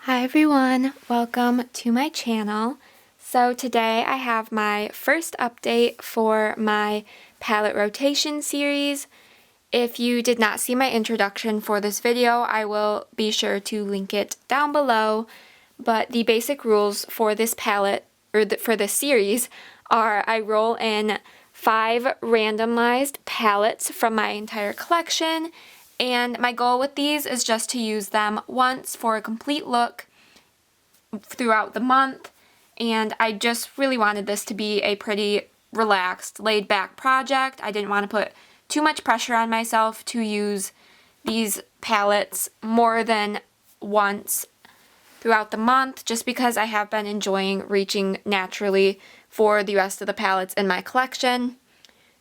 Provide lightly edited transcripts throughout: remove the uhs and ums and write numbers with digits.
Hi everyone, welcome to my channel. So today I have my first update for my palette rotation series. If you did not see my introduction for this video, I will be sure to link it down below. But the basic rules for this palette, or for this series, are I roll in 5 randomized palettes from my entire collection, and my goal with these is just to use them once for a complete look throughout the month, and I just really wanted this to be a pretty relaxed, laid-back project. I didn't want to put too much pressure on myself to use these palettes more than once throughout the month, just because I have been enjoying reaching naturally for the rest of the palettes in my collection.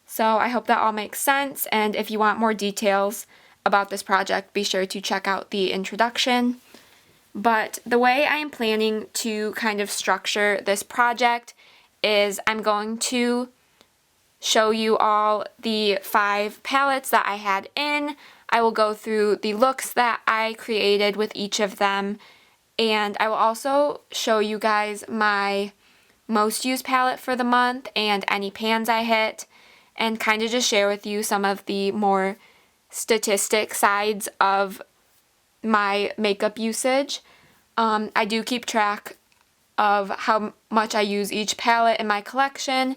So I hope that all makes sense, and if you want more details about this project, be sure to check out the introduction. But the way I am planning to kind of structure this project is I'm going to show you all the 5 palettes that I had in. I will go through the looks that I created with each of them, and I will also show you guys my most used palette for the month and any pans I hit, and kind of just share with you some of the more statistic sides of my makeup usage. I do keep track of how much I use each palette in my collection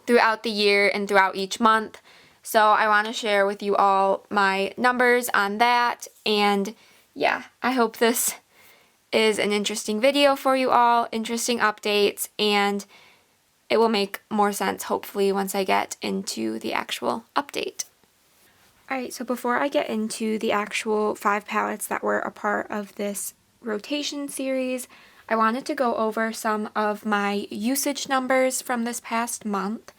throughout the year and throughout each month. So I want to share with you all my numbers on that, and yeah, I hope this is an interesting video for you all, interesting updates, and it will make more sense hopefully once I get into the actual update. Alright, so before I get into the actual 5 palettes that were a part of this rotation series, I wanted to go over some of my usage numbers from this past month.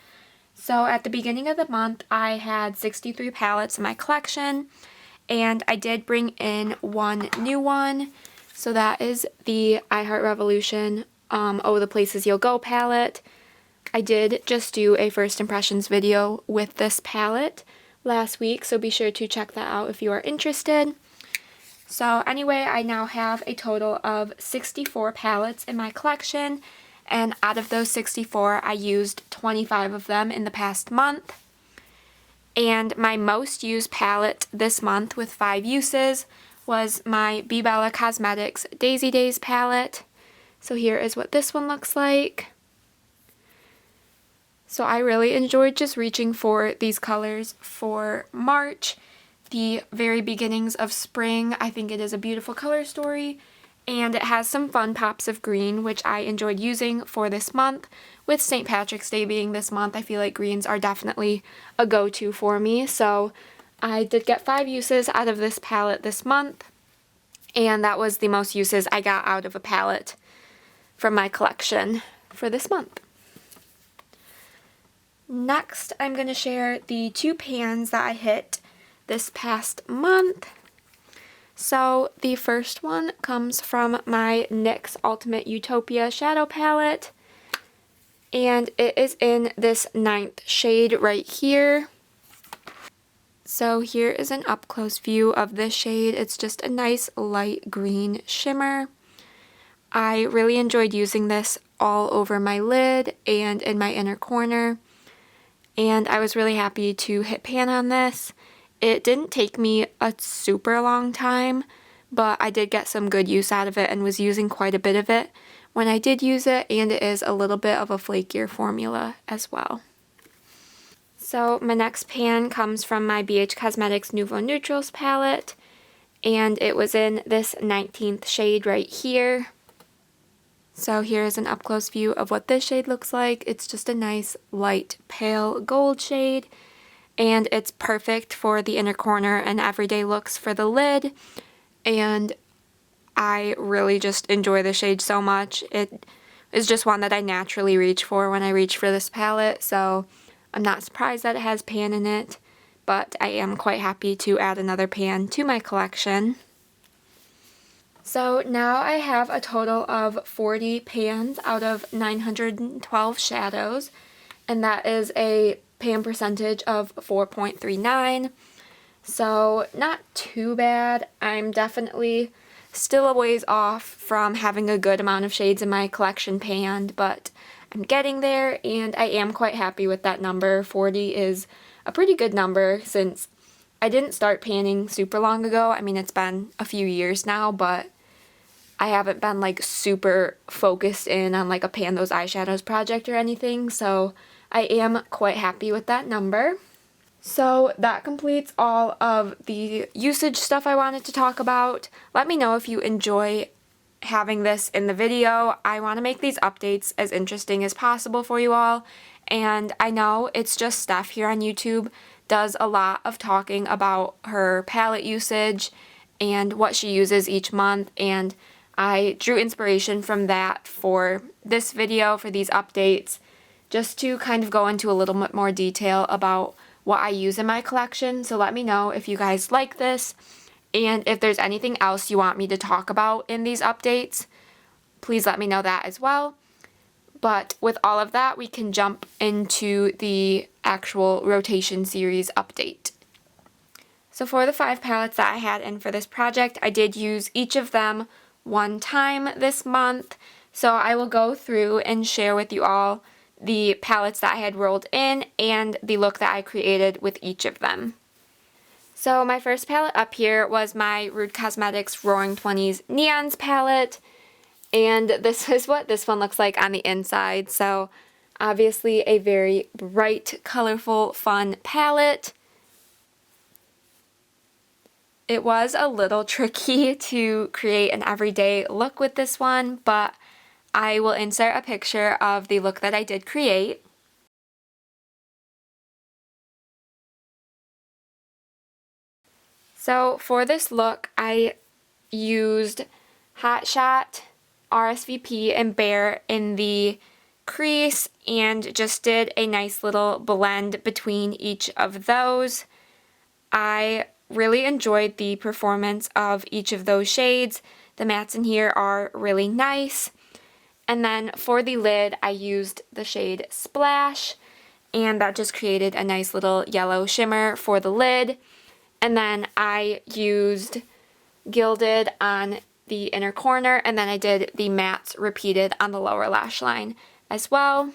So at the beginning of the month, I had 63 palettes in my collection, and I did bring in one new one. So that is the I Heart Revolution Oh the Places You'll Go palette. I did just do a first impressions video with this palette last week, so be sure to check that out if you are interested. So anyway, I now have a total of 64 palettes in my collection, and out of those 64, I used 25 of them in the past month. And my most used palette this month with 5 uses was my Bibala Cosmetics Daisy Days palette. So here is what this one looks like. So I really enjoyed just reaching for these colors for March, the very beginnings of spring. I think it is a beautiful color story, and it has some fun pops of green, which I enjoyed using for this month. With St. Patrick's Day being this month, I feel like greens are definitely a go-to for me, so I did get 5 uses out of this palette this month, and that was the most uses I got out of a palette from my collection for this month. Next, I'm going to share the 2 pans that I hit this past month. So the first one comes from my NYX Ultimate Utopia Shadow Palette, and it is in this 9th shade right here. So here is an up-close view of this shade. It's just a nice light green shimmer. I really enjoyed using this all over my lid and in my inner corner, and I was really happy to hit pan on this. It didn't take me a super long time, but I did get some good use out of it and was using quite a bit of it when I did use it, and it is a little bit of a flakier formula as well. So my next pan comes from my BH Cosmetics Nouveau Neutrals palette, and it was in this 19th shade right here. So here is an up-close view of what this shade looks like. It's just a nice light pale gold shade, and it's perfect for the inner corner and everyday looks for the lid, and I really just enjoy the shade so much. It is just one that I naturally reach for when I reach for this palette, so I'm not surprised that it has pan in it, but I am quite happy to add another pan to my collection. So now I have a total of 40 pans out of 912 shadows, and that is a pan percentage of 4.39. So not too bad. I'm definitely still a ways off from having a good amount of shades in my collection panned, but I'm getting there, and I am quite happy with that number. 40 is a pretty good number since I didn't start panning super long ago. I mean, it's been a few years now, but I haven't been like super focused in on like a pan those eyeshadows project or anything, so I am quite happy with that number. So that completes all of the usage stuff I wanted to talk about. Let me know if you enjoy having this in the video. I want to make these updates as interesting as possible for you all, and I know it's just Steph here on YouTube does a lot of talking about her palette usage and what she uses each month, and I drew inspiration from that for this video, for these updates, just to kind of go into a little bit more detail about what I use in my collection. So let me know if you guys like this, and if there's anything else you want me to talk about in these updates, please let me know that as well. But with all of that, we can jump into the actual rotation series update. So for the 5 palettes that I had in for this project, I did use each of them one time this month. So I will go through and share with you all the palettes that I had rolled in and the look that I created with each of them. So my first palette up here was my Rude Cosmetics Roaring 20s Neons palette, and this is what this one looks like on the inside. So obviously a very bright, colorful, fun palette. It was a little tricky to create an everyday look with this one, but I will insert a picture of the look that I did create. So for this look, I used Hot Shot, RSVP, and Bear in the crease and just did a nice little blend between each of those. I really enjoyed the performance of each of those shades. The mattes in here are really nice. And then for the lid, I used the shade Splash, and that just created a nice little yellow shimmer for the lid. And then I used Gilded on the inner corner, and then I did the mattes repeated on the lower lash line as well.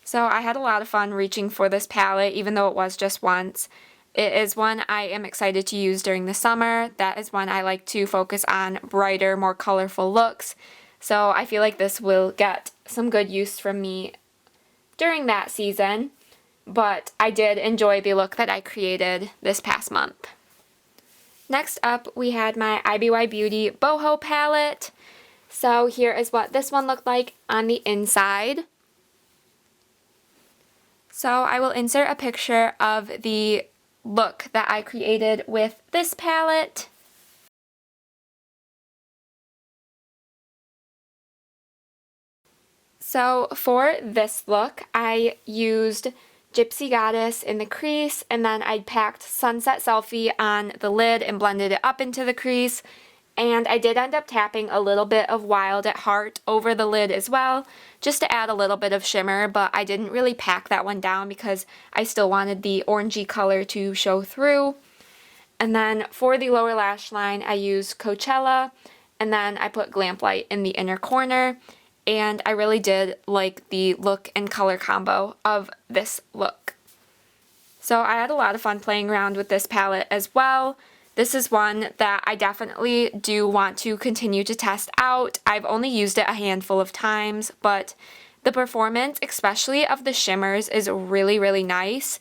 So I had a lot of fun reaching for this palette, even though it was just once. It is one I am excited to use during the summer. That is one I like to focus on brighter, more colorful looks. So I feel like this will get some good use from me during that season. But I did enjoy the look that I created this past month. Next up, we had my IBY Beauty Boho palette. So here is what this one looked like on the inside. So I will insert a picture of the look that I created with this palette. So for this look, I used Gypsy Goddess in the crease, and then I packed Sunset Selfie on the lid and blended it up into the crease. And I did end up tapping a little bit of Wild at Heart over the lid as well, just to add a little bit of shimmer, but I didn't really pack that one down because I still wanted the orangey color to show through. And then for the lower lash line, I used Coachella, and then I put Lamplight in the inner corner. And I really did like the look and color combo of this look. So I had a lot of fun playing around with this palette as well. This is one that I definitely do want to continue to test out. I've only used it a handful of times, but the performance, especially of the shimmers, is really, really nice.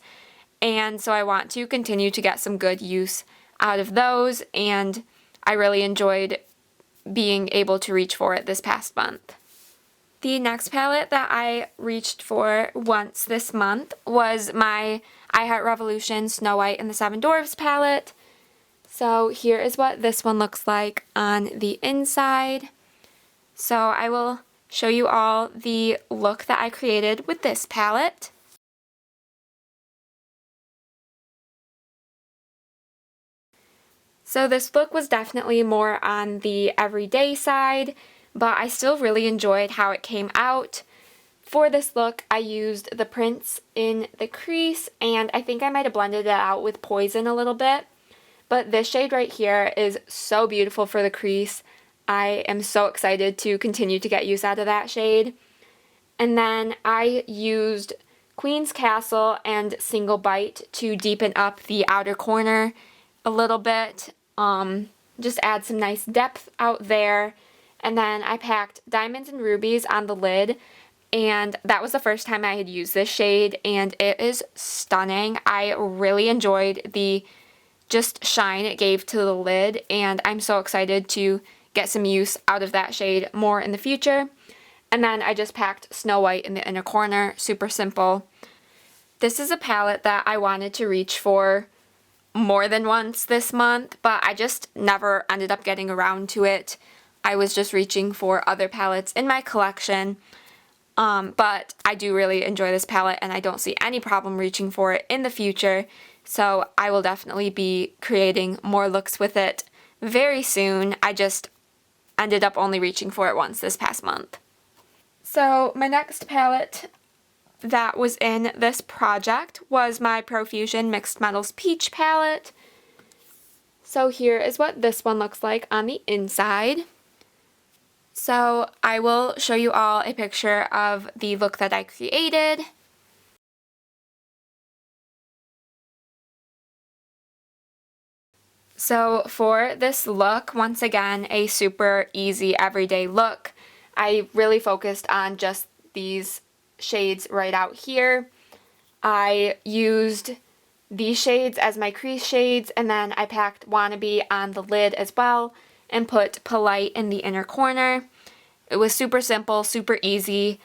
And so I want to continue to get some good use out of those, and I really enjoyed being able to reach for it this past month. The next palette that I reached for once this month was my I Heart Revolution Snow White and the Seven Dwarfs palette. So here is what this one looks like on the inside. So I will show you all the look that I created with this palette. So this look was definitely more on the everyday side, but I still really enjoyed how it came out. For this look, I used the Prince in the crease, and I think I might have blended it out with Poison a little bit. But this shade right here is so beautiful for the crease. I am so excited to continue to get use out of that shade. And then I used Queen's Castle and Single Bite to deepen up the outer corner a little bit. Just add some nice depth out there. And then I packed Diamonds and Rubies on the lid. And that was the first time I had used this shade, and it is stunning. I really enjoyed the just shine it gave to the lid, and I'm so excited to get some use out of that shade more in the future. And then I just packed Snow White in the inner corner, super simple. This is a palette that I wanted to reach for more than once this month, but I just never ended up getting around to it. I was just reaching for other palettes in my collection. But I do really enjoy this palette, and I don't see any problem reaching for it in the future, so I will definitely be creating more looks with it very soon. I just ended up only reaching for it once this past month. So my next palette that was in this project was my Profusion Mixed Metals Peach palette. So here is what this one looks like on the inside. So I will show you all a picture of the look that I created. So for this look, once again, a super easy everyday look. I really focused on just these shades right out here. I used these shades as my crease shades, and then I packed Wannabe on the lid as well and put Polite in the inner corner. It was super simple, super easy.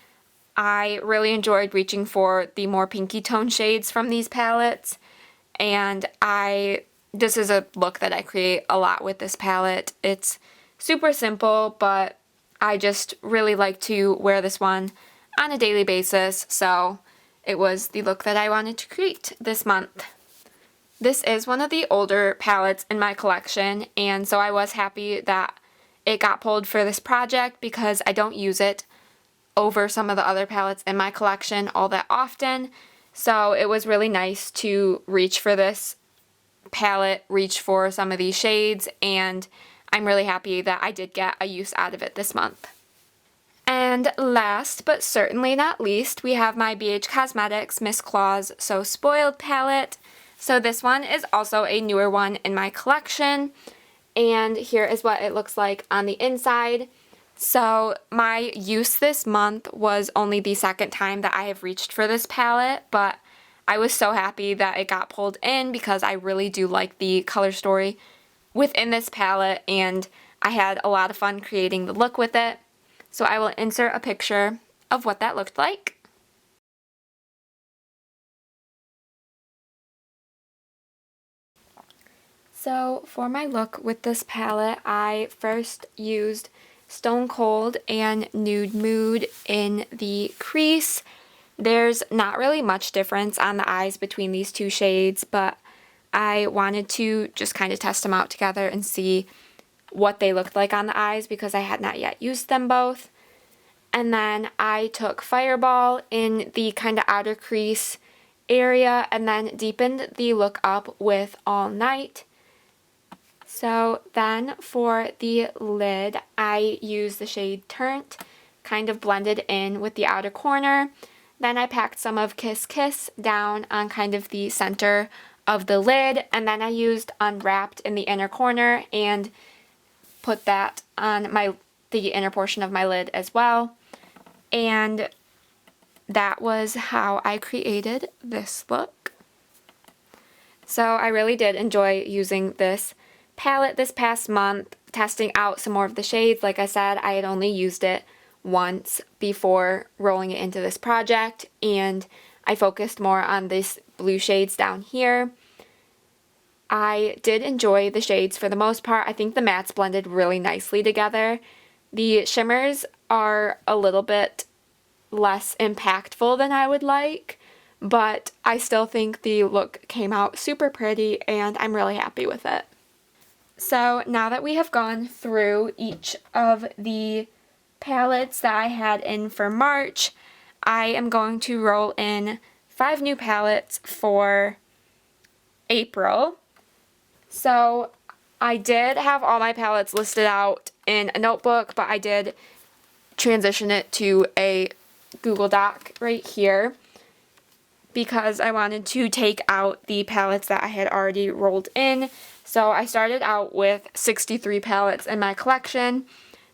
I really enjoyed reaching for the more pinky tone shades from these palettes, and this is a look that I create a lot with this palette. It's super simple, but I just really like to wear this one on a daily basis, so it was the look that I wanted to create this month. This is one of the older palettes in my collection, and so I was happy that it got pulled for this project because I don't use it over some of the other palettes in my collection all that often. So it was really nice to reach for this palette, reach for some of these shades, and I'm really happy that I did get a use out of it this month. And last but certainly not least, we have my BH Cosmetics Miss Claus So Spoiled palette. So this one is also a newer one in my collection, and here is what it looks like on the inside. So my use this month was only the second time that I have reached for this palette, but I was so happy that it got pulled in because I really do like the color story within this palette, and I had a lot of fun creating the look with it. So I will insert a picture of what that looked like. So for my look with this palette, I first used Stone Cold and Nude Mood in the crease. There's not really much difference on the eyes between these two shades, but I wanted to just kind of test them out together and see what they looked like on the eyes because I had not yet used them both. And then I took Fireball in the kind of outer crease area and then deepened the look up with All Night. So then for the lid, I used the shade Turnt, kind of blended in with the outer corner. Then I packed some of Kiss Kiss down on kind of the center of the lid, and then I used Unwrapped in the inner corner and put that on the inner portion of my lid as well. And that was how I created this look. So I really did enjoy using this palette this past month, testing out some more of the shades. Like I said, I had only used it once before rolling it into this project, and I focused more on these blue shades down here. I did enjoy the shades for the most part. I think the mattes blended really nicely together. The shimmers are a little bit less impactful than I would like, but I still think the look came out super pretty, and I'm really happy with it. So now that we have gone through each of the palettes that I had in for March, I am going to roll in 5 new palettes for April. So I did have all my palettes listed out in a notebook, but I did transition it to a Google Doc right here because I wanted to take out the palettes that I had already rolled in. So I started out with 63 palettes in my collection,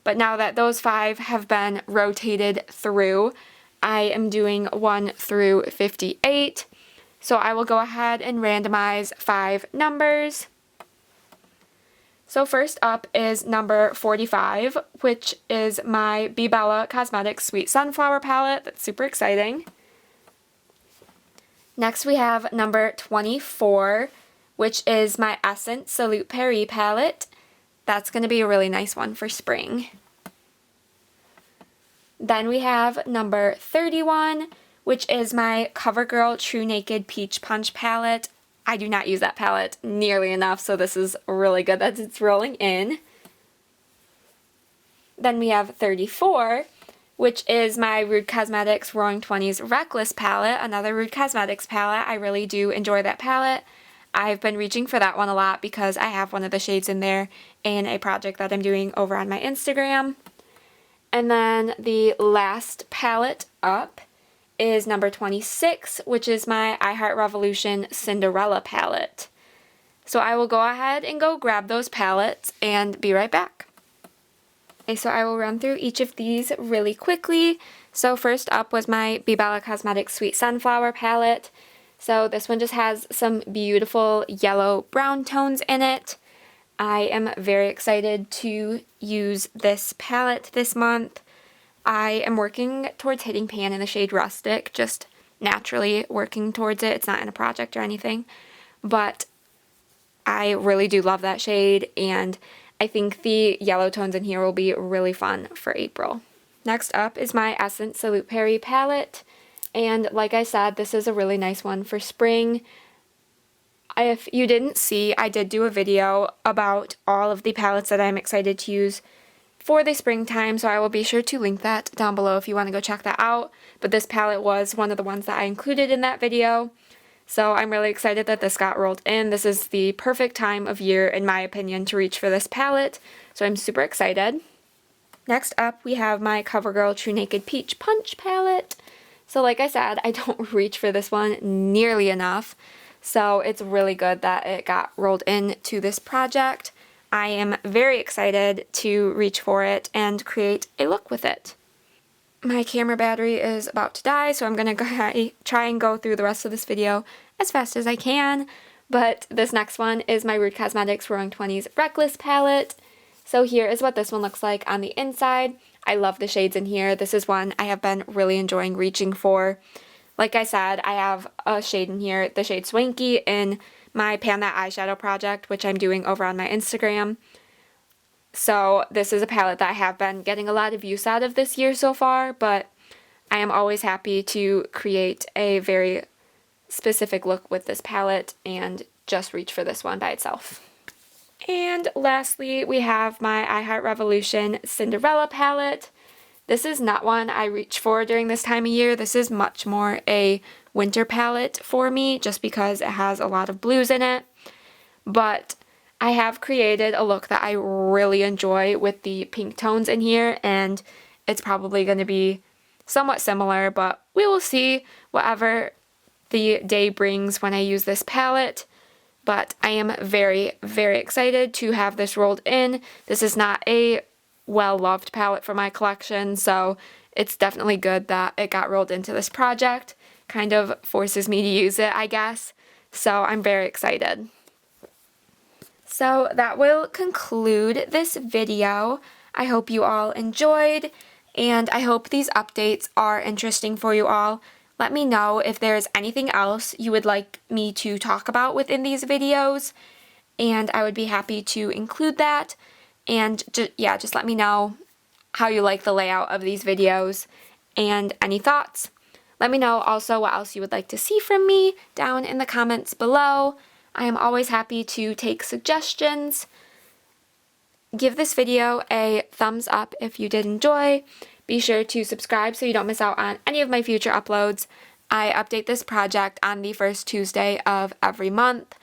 but now that those 5 have been rotated through, I am doing 1 through 58. So I will go ahead and randomize 5 numbers. So first up is number 45, which is my Bibala Cosmetics Sweet Sunflower palette. That's super exciting. Next we have number 24, which is my Essence Salute Paris palette. That's going to be a really nice one for spring. Then we have number 31, which is my Covergirl True Naked Peach Punch palette. I do not use that palette nearly enough, so this is really good that it's rolling in. Then we have 34, which is my Rude Cosmetics Roaring Twenties Reckless palette, another Rude Cosmetics palette. I really do enjoy that palette. I've been reaching for that one a lot because I have one of the shades in there in a project that I'm doing over on my Instagram. And then the last palette up is number 26, which is my I Heart Revolution Cinderella palette. So I will go ahead and go grab those palettes and be right back. Okay, so I will run through each of these really quickly. So first up was my Bibala Cosmetics Sweet Sunflower palette. So this one just has some beautiful yellow brown tones in it. I am very excited to use this palette this month. I am working towards hitting pan in the shade Rustic, just naturally working towards it. It's not in a project or anything, but I really do love that shade, and I think the yellow tones in here will be really fun for April. Next up is my Essence Salute Paris palette, and like I said, this is a really nice one for spring. If you didn't see, I did do a video about all of the palettes that I'm excited to use for the springtime, so I will be sure to link that down below if you want to go check that out. But this palette was one of the ones that I included in that video, so I'm really excited that this got rolled in. This is the perfect time of year, in my opinion, to reach for this palette, so I'm super excited. Next up, we have my CoverGirl True Naked Peach Punch palette. So like I said, I don't reach for this one nearly enough, so it's really good that it got rolled into this project. I am very excited to reach for it and create a look with it. My camera battery is about to die, so I'm going to try and go through the rest of this video as fast as I can. But this next one is my Rude Cosmetics Roaring Twenties Reckless palette. So here is what this one looks like on the inside. I love the shades in here. This is one I have been really enjoying reaching for. Like I said, I have a shade in here, the shade Swanky, in my Pan That Eyeshadow project, which I'm doing over on my Instagram. So this is a palette that I have been getting a lot of use out of this year so far, but I am always happy to create a very specific look with this palette and just reach for this one by itself. And lastly, we have my I Heart Revolution Cinderella palette. This is not one I reach for during this time of year. This is much more a winter palette for me, just because it has a lot of blues in it. But I have created a look that I really enjoy with the pink tones in here, and it's probably going to be somewhat similar, but we will see whatever the day brings when I use this palette. But I am very, very excited to have this rolled in. This is not a well-loved palette for my collection, so it's definitely good that it got rolled into this project. Kind of forces me to use it, I guess. So I'm very excited. So that will conclude this video. I hope you all enjoyed, and I hope these updates are interesting for you all. Let me know if there's anything else you would like me to talk about within these videos, and I would be happy to include that. And just let me know how you like the layout of these videos and any thoughts. Let me know also what else you would like to see from me down in the comments below. I am always happy to take suggestions. Give this video a thumbs up if you did enjoy. Be sure to subscribe so you don't miss out on any of my future uploads. I update this project on the first Tuesday of every month.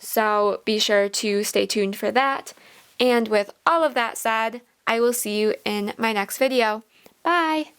So be sure to stay tuned for that. And with all of that said, I will see you in my next video. Bye!